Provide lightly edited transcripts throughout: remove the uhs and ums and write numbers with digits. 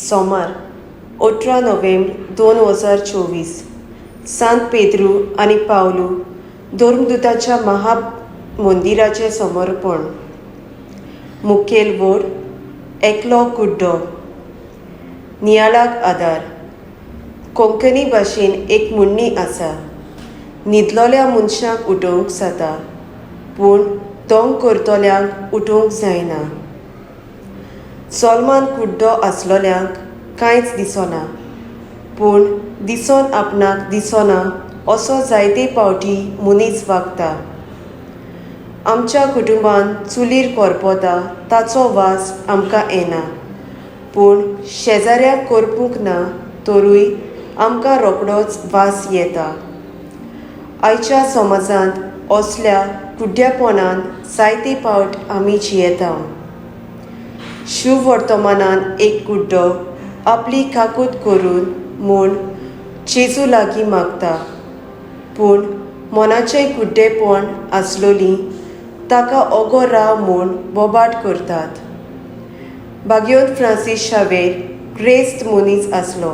सोमार 18 नोव्हेंबर 2024 सांत पेद्रू आनी पावलू धर्मदूताच्या महामंदिराचें समर्पण. मुखेल वड एकलो कुड्डो, नियाळाक आदार. कोंकणी भाशेन एक म्हणणी आसा, न्हिदलोल्या मनशाक उठोवंक जाता पूण दोंग करतल्यांक उठोवंक जायना. सोलमान कुड्डो आसलोल्यांक कांयच दिसना, पूण दिसोन आपणाक दिसना असो जायते फावटी मनीस वागता. आमच्या कुटुंबांत चुलीर करपता ताचो वास आमकां येना, पूण शेजाऱ्याक करपूंक ना तरूय आमकां रोखडोच वास येता. आयच्या समाजांत असल्या कुड्ड्यापणान जायते फावट आमी जियेता. शुभ वर्तमानान एक कुड्डो आपली काकूट करून म्हूण जेजू लागीं मागता, पूण मनाचें कुड्डेपण आसलोली ताका ओगो राव म्हूण बोबाट करतात. भाग्योत फ्रांसीस शावेर क्रेस्त मनीस आसलो.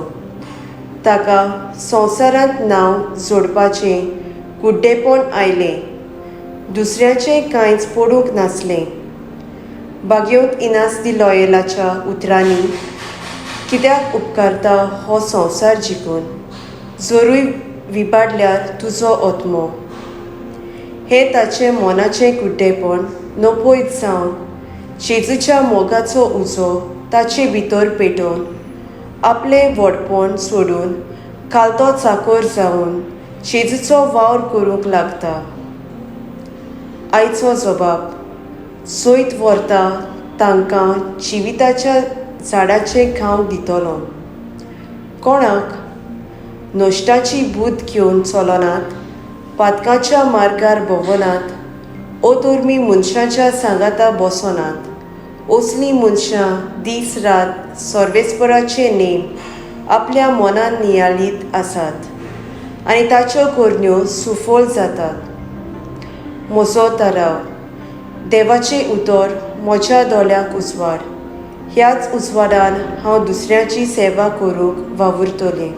ताका संवसारांत नांव जोडपाचें कुड्डेपण आयलें, दुसऱ्याचें कांयच पडूंक नासलें. भाग्योत इनास्दी लॉयलाच्या उतरांनी कित्याक उपकारता हो संवसार जिखून, जरूय विबाडल्यार तुजो आत्मो. हे ताचें मोनाचें कुड्डेपण नपयत जावन जेजूच्या मोगाचो उजो ताचे भितर पेटोवन आपलें व्हडपण सोडून कालतो चाकर जावन जेजूचो वावर करूंक लागता. आयचो जबाब: सोयत व्हरता तांकां जिविताच्या झाडाचें खावंक दितलो. कोणाक? नश्टाची बूद घेवन चलनात, पातकाच्या मार्गार भोंवनात, अधर्मी मनशाच्या सांगाता बसनात. असलीं मनशां दीस रात सर्वेस्पराचे नेम आपल्या मनान नियाळीत आसात आनी ताच्यो करण्यो सुफोल जातात. म्हजो थाराव: देवाचें उतर म्हज्या दोळ्यांक उजवाड. ह्याच उजवाडान हांव दुसऱ्याची सेवा करूंक वावुरतलें.